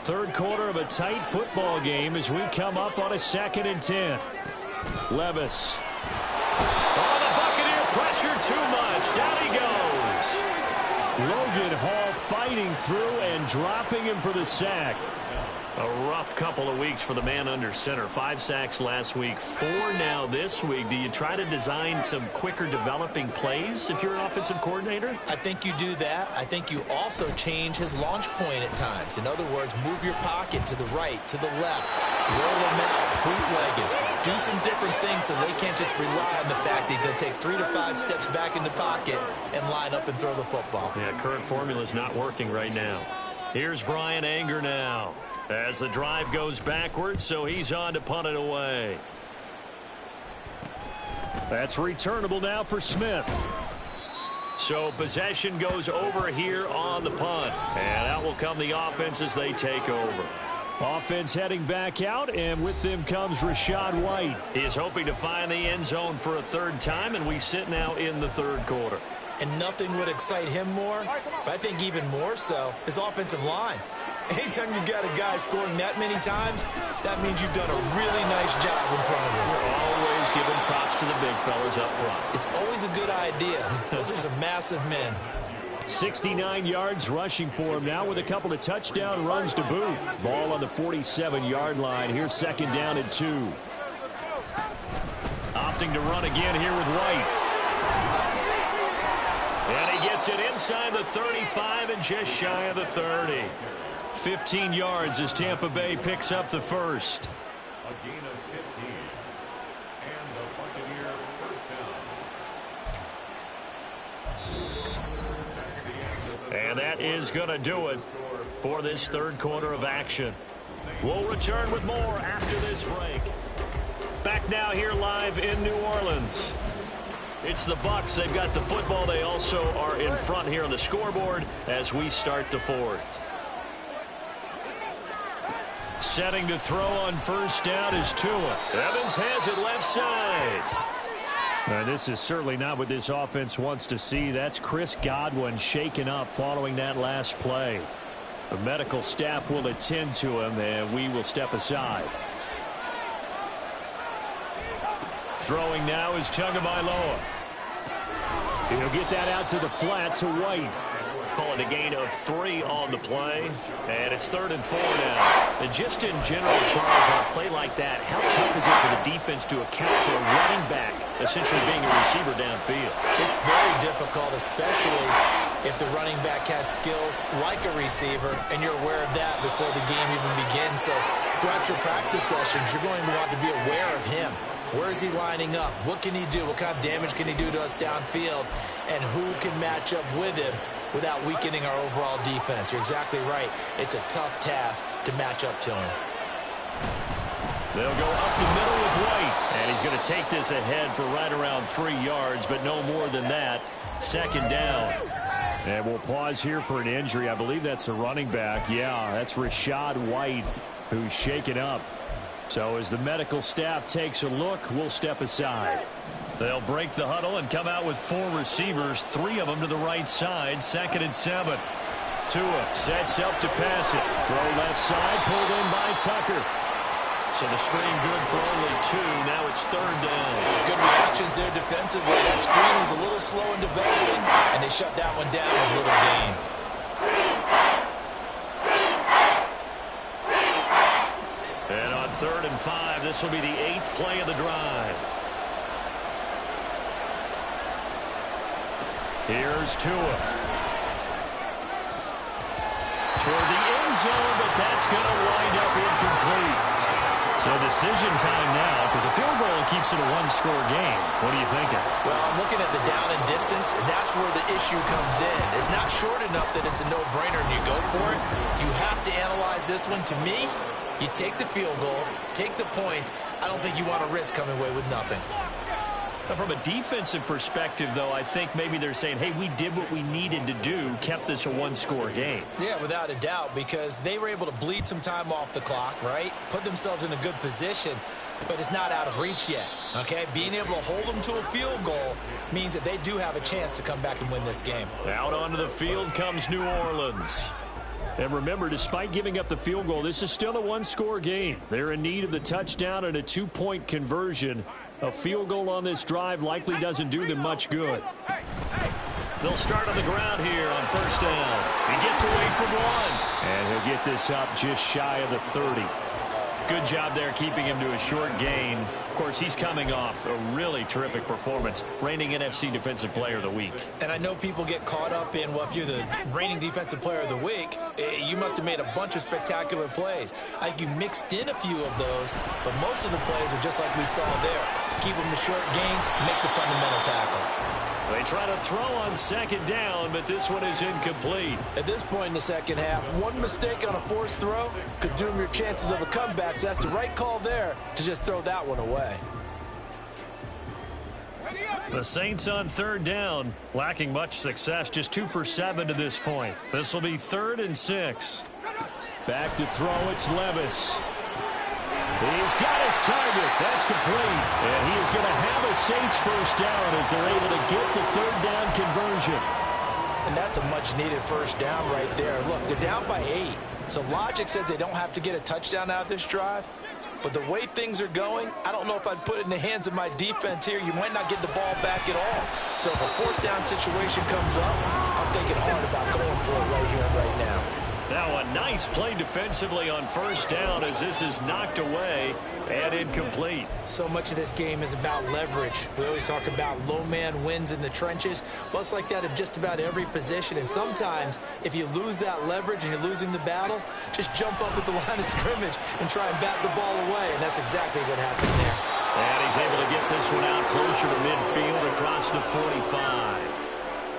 Third quarter of a tight football game as we come up on a 2nd and 10. Levis. Oh, the Buccaneer pressure too much. Down he goes. Logan Hall fighting through and dropping him for the sack. A rough couple of weeks for the man under center. 5 sacks last week, 4 now this week. Do you try to design some quicker developing plays if you're an offensive coordinator? I think you do that. I think you also change his launch point at times. In other words, move your pocket to the right, to the left, roll him out, bootleg it. Do some different things so they can't just rely on the fact that he's going to take 3 to 5 steps back in the pocket and line up and throw the football. Yeah, current formula is not working right now. Here's Bryan Anger now as the drive goes backwards, so he's on to punt it away. That's returnable now for Smith. So possession goes over here on the punt, and out will come the offense as they take over. Offense heading back out, and with them comes Rachaad White. He is hoping to find the end zone for a 3rd time, and we sit now in the 3rd quarter. And nothing would excite him more, but I think even more so, his offensive line. Anytime you've got a guy scoring that many times, that means you've done a really nice job in front of him. We're always giving props to the big fellas up front. It's always a good idea. Those are some massive men. 69 yards rushing for him now with a couple of touchdown runs to boot. Ball on the 47-yard line. Here's 2nd down and 2. Opting to run again here with White. And he gets it inside the 35 and just shy of the 30. 15 yards as Tampa Bay picks up the first. A gain of 15. And the Buccaneer first down. And that is going to do it for this 3rd quarter of action. We'll return with more after this break. Back now here live in New Orleans. It's the Bucs. They've got the football. They also are in front here on the scoreboard as we start the 4th. Setting to throw on 1st down is Tua. Evans has it left side. This is certainly not what this offense wants to see. That's Chris Godwin shaken up following that last play. The medical staff will attend to him, and we will step aside. Throwing now is Tagovailoa. He'll get that out to the flat to White. call it a gain of 3 on the play. And it's 3rd and 4 now. And just in general, Charles, on a play like that, how tough is it for the defense to account for a running back essentially being a receiver downfield? It's very difficult, especially if the running back has skills like a receiver, and you're aware of that before the game even begins. So throughout your practice sessions, you're going to want to be aware of him. Where is he lining up? What can he do? What kind of damage can he do to us downfield? And who can match up with him without weakening our overall defense? You're exactly right. It's a tough task to match up to him. They'll go up the middle with White. And he's going to take this ahead for right around 3 yards, but no more than that. 2nd down. And we'll pause here for an injury. I believe that's a running back. Yeah, that's Rachaad White, who's shaken up. So as the medical staff takes a look, we'll step aside. They'll break the huddle and come out with 4 receivers, 3 of them to the right side. 2nd and 7. Tua sets up to pass it. Throw left side, pulled in by Tucker. So the screen good for only 2. Now it's 3rd down. Good reactions there defensively. That screen was a little slow in developing, and they shut that one down with little gain. And on 3rd and 5, this will be the 8th play of the drive. Here's Tua. Toward the end zone, but that's going to wind up incomplete. So decision time now, because a field goal keeps it a 1-score game. What are you thinking? Well, I'm looking at the down and distance, and that's where the issue comes in. It's not short enough that it's a no-brainer and you go for it. You have to analyze this one. To me, you take the field goal, take the points. I don't think you want to risk coming away with nothing. From a defensive perspective, though, I think maybe they're saying, hey, we did what we needed to do, kept this a 1-score game. Yeah, without a doubt, because they were able to bleed some time off the clock, right? Put themselves in a good position, but it's not out of reach yet, okay? Being able to hold them to a field goal means that they do have a chance to come back and win this game. Out onto the field comes New Orleans. And remember, despite giving up the field goal, this is still a 1-score game. They're in need of the touchdown and a 2-point conversion. A field goal on this drive likely doesn't do them much good. They'll start on the ground here on 1st down. He gets away from 1. And he'll get this up just shy of the 30. Good job there keeping him to a short gain. Of course, he's coming off a really terrific performance, reigning NFC Defensive Player of the Week. And I know people get caught up in, well, if you're the reigning Defensive Player of the Week, you must have made a bunch of spectacular plays. I think you mixed in a few of those, but most of the plays are just like we saw there. Keep them to short gains, make the fundamental tackle. They try to throw on 2nd down, but this one is incomplete. At this point in the second half, one mistake on a forced throw could doom your chances of a comeback. So that's the right call there to just throw that one away. The Saints on 3rd down, lacking much success, just 2 for 7 to this point. This will be 3rd and 6. Back to throw, it's Levis. He's got his target. That's complete. And he is going to have a Saints 1st down as they're able to get the 3rd down conversion. And that's a much-needed 1st down right there. Look, they're down by 8. So logic says they don't have to get a touchdown out of this drive. But the way things are going, I don't know if I'd put it in the hands of my defense here. You might not get the ball back at all. So if a 4th down situation comes up, I'm thinking hard about going for it right here and right now. Now a nice play defensively on 1st down as this is knocked away and incomplete. So much of this game is about leverage. We always talk about low man wins in the trenches. Well, it's like that of just about every position. And sometimes if you lose that leverage and you're losing the battle, just jump up at the line of scrimmage and try and bat the ball away. And that's exactly what happened there. And he's able to get this one out closer to midfield across the 45.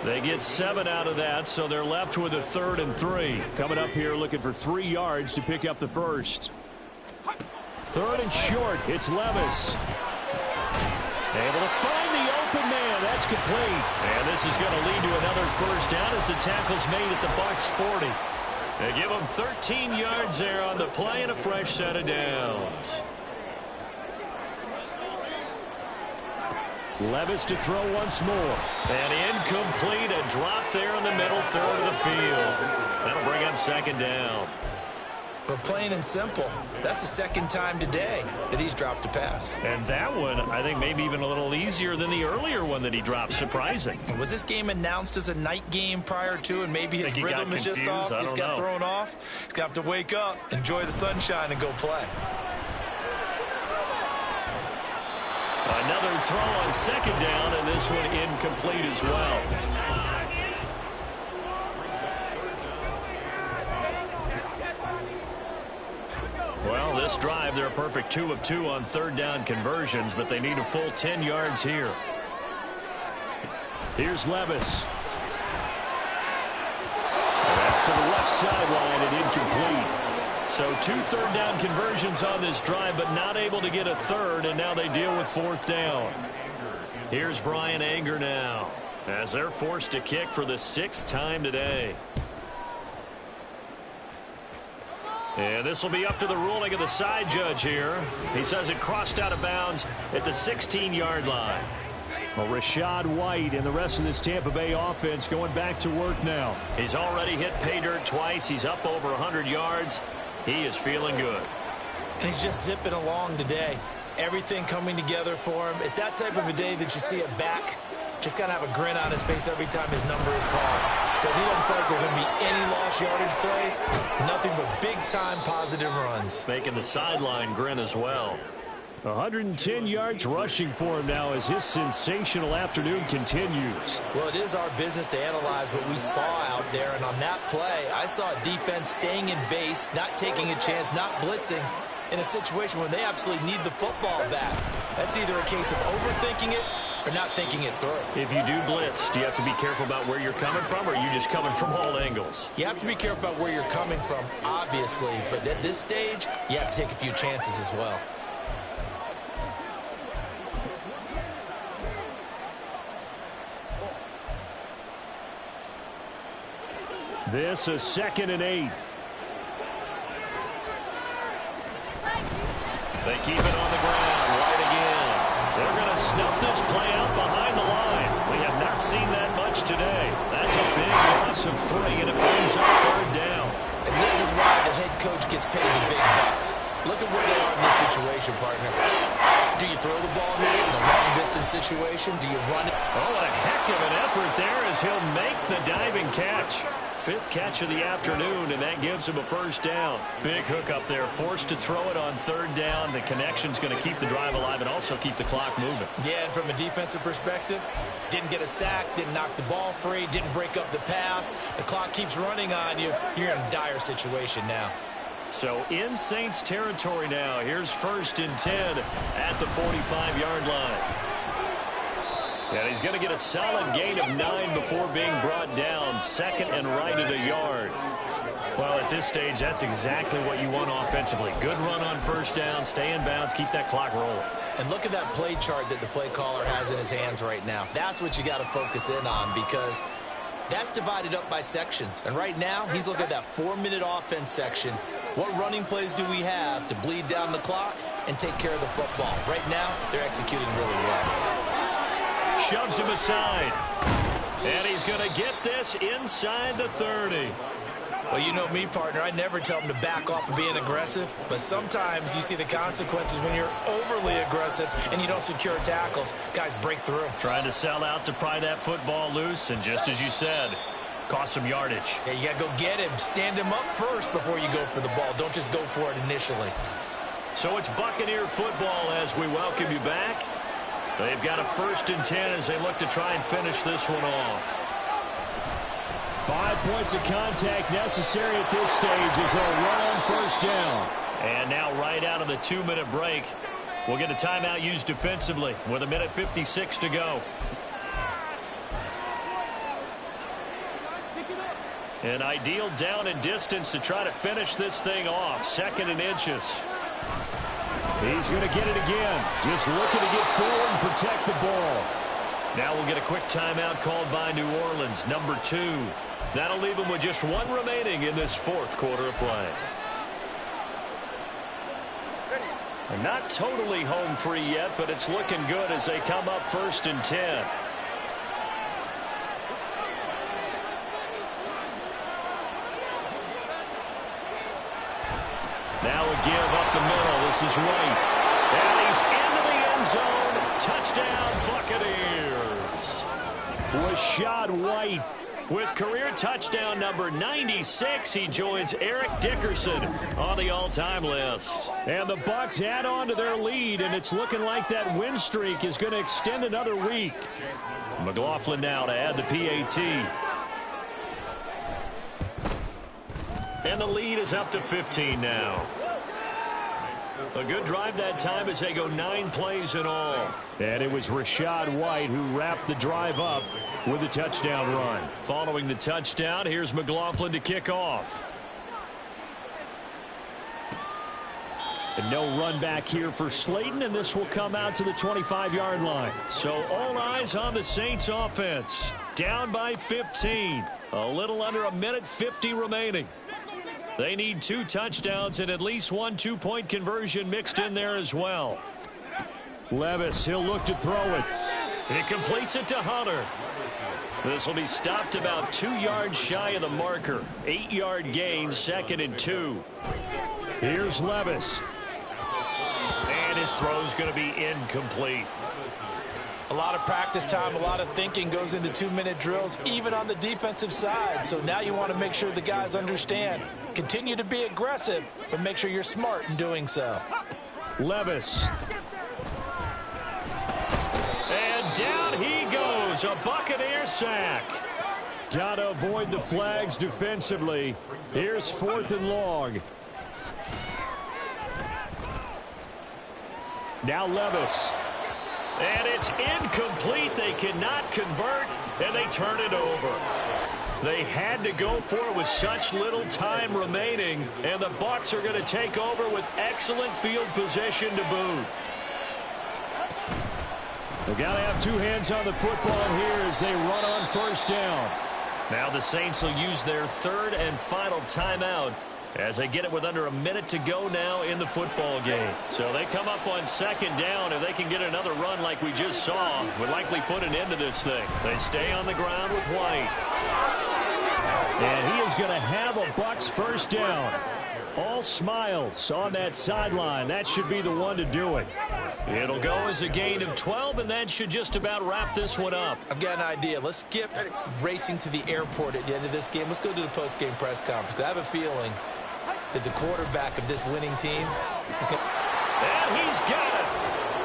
They get 7 out of that, so they're left with a 3rd and 3. Coming up here looking for 3 yards to pick up the 1st. 3rd and short, it's Levis. Able to find the open man. That's complete. And this is going to lead to another 1st down as the tackle's made at the Bucs 40. They give them 13 yards there on the play and a fresh set of downs. Levis to throw once more. And incomplete. A drop there in the middle 3rd of the field. That'll bring up 2nd down. But plain and simple, that's the second time today that he's dropped a pass. And that one, I think, maybe even a little easier than the earlier one that he dropped. Surprising. Was this game announced as a night game prior to, and maybe his rhythm is just off? He's got thrown off. He's going to have to wake up, enjoy the sunshine, and go play. Another throw on second down, and this one incomplete as well. Well, this drive, they're a perfect 2 of 2 on third down conversions, but they need a full 10 yards here. Here's Levis. That's to the left sideline and incomplete. So 2 third down conversions on this drive, but not able to get a third, and now they deal with fourth down. Here's Bryan Anger now, as they're forced to kick for the 6th time today. And this will be up to the ruling of the side judge here. He says it crossed out of bounds at the 16-yard line. Well, Rachaad White and the rest of this Tampa Bay offense going back to work now. He's already hit pay dirt twice. He's up over 100 yards. He is feeling good. And he's just zipping along today. Everything coming together for him. It's that type of a day that you see a back just got to have a grin on his face every time his number is called. Because he doesn't feel like there are going to be any lost yardage plays. Nothing but big-time positive runs. Making the sideline grin as well. 110 yards rushing for him now as his sensational afternoon continues. Well, it is our business to analyze what we saw out there. And on that play, I saw a defense staying in base, not taking a chance, not blitzing in a situation where they absolutely need the football back. That's either a case of overthinking it or not thinking it through. If you do blitz, do you have to be careful about where you're coming from, or are you just coming from all angles? You have to be careful about where you're coming from, obviously. But at this stage, you have to take a few chances as well. This is 2nd and 8. They keep it on the ground. White again. They're going to snuff this play out behind the line. We have not seen that much today. That's a big loss of 3, and it brings up third down. And this is why the head coach gets paid the big bucks. Look at where they are in this situation, partner. Do you throw the ball here in a long-distance situation? Do you run it? Oh, what a heck of an effort there as he'll make the diving catch. 5th catch of the afternoon, and that gives him a first down. Big hook up there, forced to throw it on third down. The connection's going to keep the drive alive and also keep the clock moving. Yeah, and from a defensive perspective, didn't get a sack, didn't knock the ball free, didn't break up the pass. The clock keeps running on you. You're in a dire situation now. So in Saints territory now. Here's 1st and 10 at the 45-yard line. And he's going to get a solid gain of 9 before being brought down. 2nd and right at a yard. Well, at this stage, that's exactly what you want offensively. Good run on first down, stay in bounds, keep that clock rolling. And look at that play chart that the play caller has in his hands right now. That's what you got to focus in on, because that's divided up by sections. And right now, he's looking at that 4-minute offense section. What running plays do we have to bleed down the clock and take care of the football? Right now, they're executing really well. Shoves him aside. And he's going to get this inside the 30. Well, you know me, partner. I never tell him to back off of being aggressive. But sometimes you see the consequences when you're overly aggressive and you don't secure tackles. Guys break through. Trying to sell out to pry that football loose. And just as you said, cost some yardage. Yeah, you got to go get him. Stand him up first before you go for the ball. Don't just go for it initially. So it's Buccaneer football as we welcome you back. They've got a 1st and 10 as they look to try and finish this one off. 5 points of contact necessary at this stage as they'll run on first down. And now right out of the 2-minute break, we'll get a timeout used defensively with 1:56 to go. An ideal down and distance to try to finish this thing off. 2nd and inches. He's going to get it again. Just looking to get forward and protect the ball. Now we'll get a quick timeout called by New Orleans, number 2. That'll leave them with just 1 remaining in this 4th quarter of play. They're not totally home free yet, but it's looking good as they come up 1st and 10. This is White. And he's into the end zone. Touchdown, Buccaneers. Rachaad White with career touchdown number 96. He joins Eric Dickerson on the all-time list. And the Bucs add on to their lead, and it's looking like that win streak is going to extend another week. McLaughlin now to add the PAT. And the lead is up to 15 now. A good drive that time as they go 9 plays in all. And it was Rachaad White who wrapped the drive up with a touchdown run. Following the touchdown, here's McLaughlin to kick off. And no run back here for Slayton, and this will come out to the 25-yard line. So all eyes on the Saints offense. Down by 15. A little under a minute 50 remaining. They need 2 touchdowns and at least 1 2-point conversion mixed in there as well. Levis, he'll look to throw it. He completes it to Hunter. This will be stopped about 2 yards shy of the marker. 8-yard gain, 2nd and 2. Here's Levis. And his throw's going to be incomplete. A lot of practice time, a lot of thinking goes into 2-minute drills, even on the defensive side. So now you want to make sure the guys understand. Continue to be aggressive, but make sure you're smart in doing so. Levis. And down he goes. A Buccaneer sack. Got to avoid the flags defensively. Here's 4th and long. Now Levis. And it's incomplete. They cannot convert, and they turn it over. They had to go for it with such little time remaining, and the Bucs are going to take over with excellent field position to boot. They've got to have 2 hands on the football here as they run on 1st down. Now the Saints will use their 3rd and final timeout as they get it with under a minute to go now in the football game. So they come up on 2nd down. If they can get another run like we just saw, would likely put an end to this thing. They stay on the ground with White. And he is going to have a Bucs 1st down. All smiles on that sideline. That should be the one to do it. It'll go as a gain of 12, and that should just about wrap this one up. I've got an idea. Let's skip racing to the airport at the end of this game. Let's go to the post-game press conference. I have a feeling that the quarterback of this winning team is going to... And he's got it.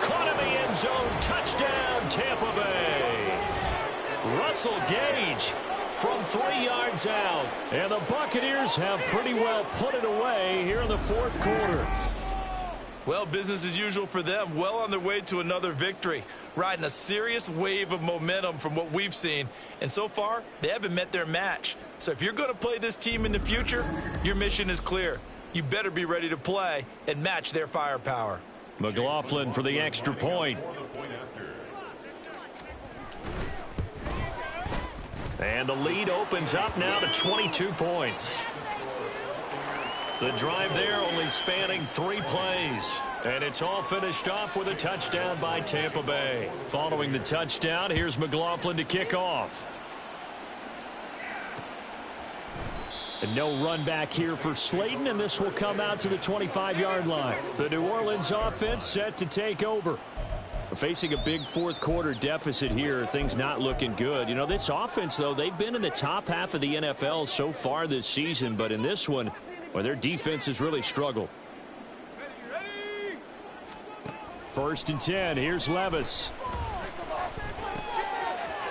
Caught in the end zone. Touchdown, Tampa Bay. Russell Gage from 3 yards out. And the Buccaneers have pretty well put it away here in the 4th quarter. Well, business as usual for them. Well on their way to another victory. Riding a serious wave of momentum from what we've seen. And so far, they haven't met their match. So if you're going to play this team in the future, your mission is clear. You better be ready to play and match their firepower. McLaughlin for the extra point. And the lead opens up now to 22 points. The drive there only spanning 3 plays. And it's all finished off with a touchdown by Tampa Bay. Following the touchdown, here's McLaughlin to kick off. And no run back here for Slayton, and this will come out to the 25-yard line. The New Orleans offense set to take over. We're facing a big 4th quarter deficit here. Things not looking good. You know, this offense, though, they've been in the top half of the NFL so far this season, but in this one, well, their defense has really struggled. 1st and 10. Here's Levis.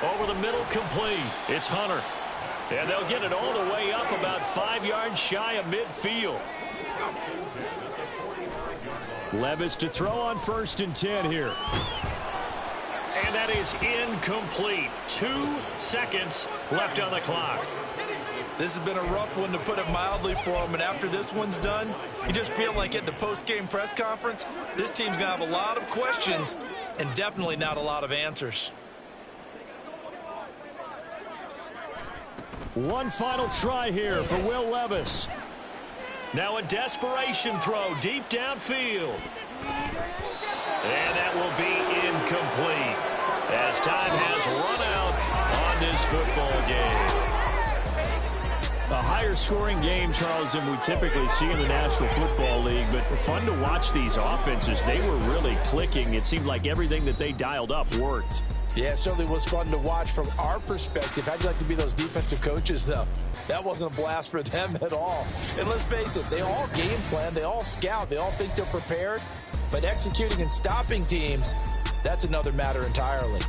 Over the middle, complete. It's Hunter. And they'll get it all the way up about 5 yards shy of midfield. Levis to throw on 1st and 10 here. And that is incomplete. 2 seconds left on the clock. This has been a rough one, to put it mildly, for them. And after this one's done, you just feel like at the post-game press conference, this team's going to have a lot of questions and definitely not a lot of answers. One final try here for Will Levis. Now a desperation throw deep downfield. And that will be incomplete as time has run out on this football game. A higher scoring game, Charles, than we typically see in the National Football League, but fun to watch these offenses. They were really clicking. It seemed like everything that they dialed up worked. Yeah, it certainly was fun to watch from our perspective. How'd you like to be those defensive coaches, though? That wasn't a blast for them at all. And let's face it, they all game plan, they all scout, they all think they're prepared. But executing and stopping teams, that's another matter entirely.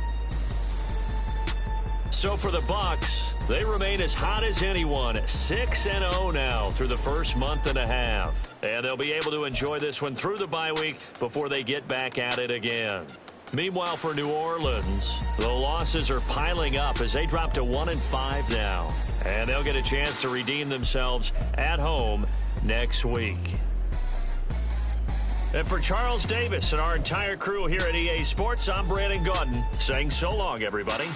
So for the Bucs, they remain as hot as anyone, 6-0 now through the first month and a half. And they'll be able to enjoy this one through the bye week before they get back at it again. Meanwhile, for New Orleans, the losses are piling up as they drop to 1-5 now. And they'll get a chance to redeem themselves at home next week. And for Charles Davis and our entire crew here at EA Sports, I'm Brandon Gaudin saying so long, everybody.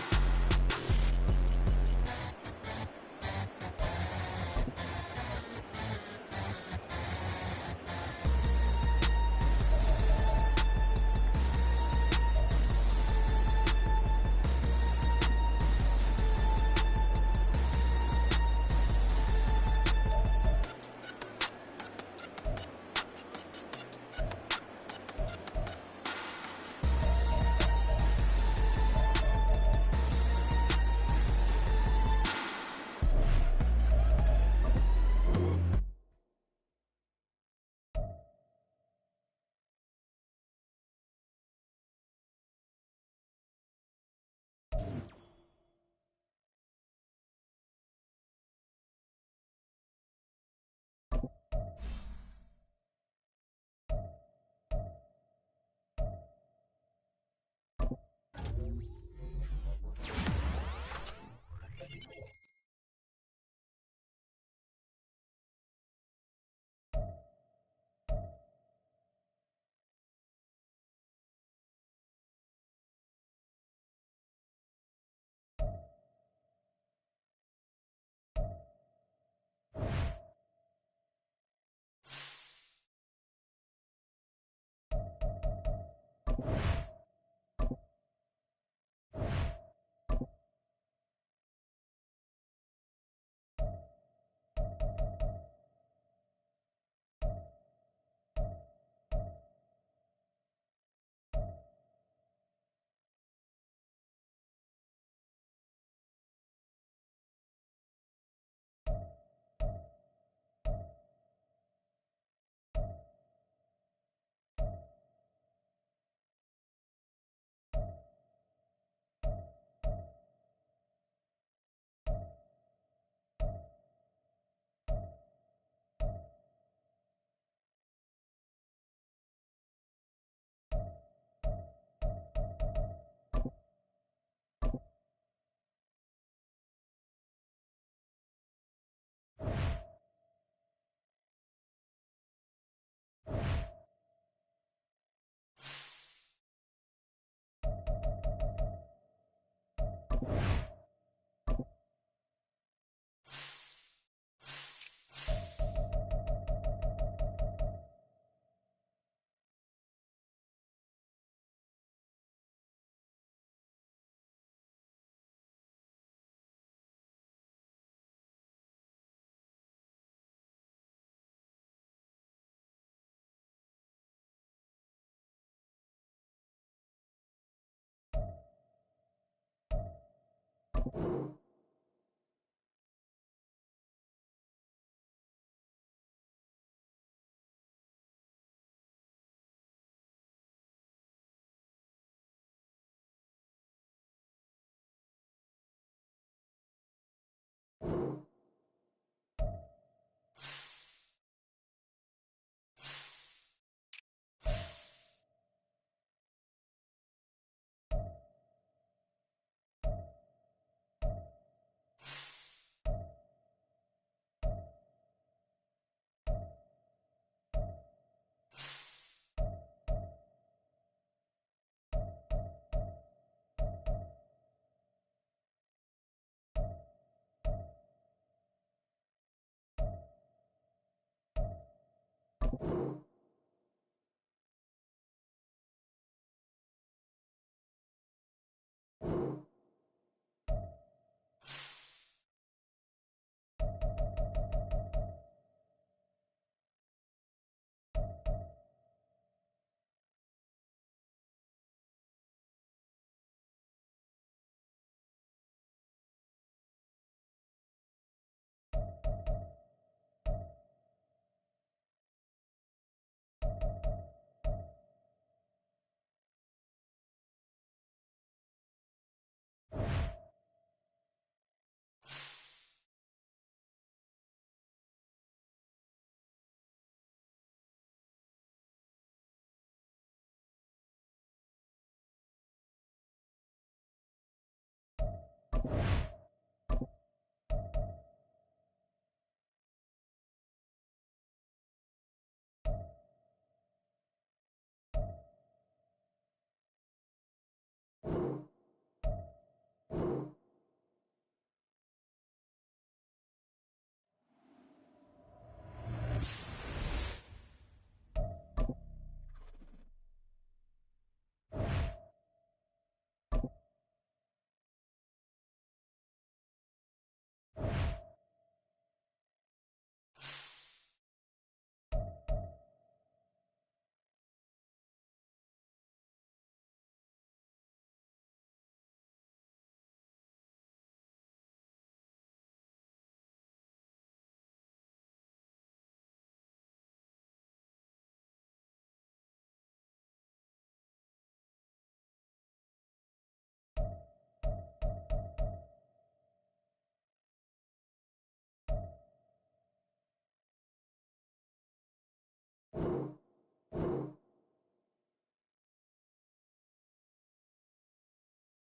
You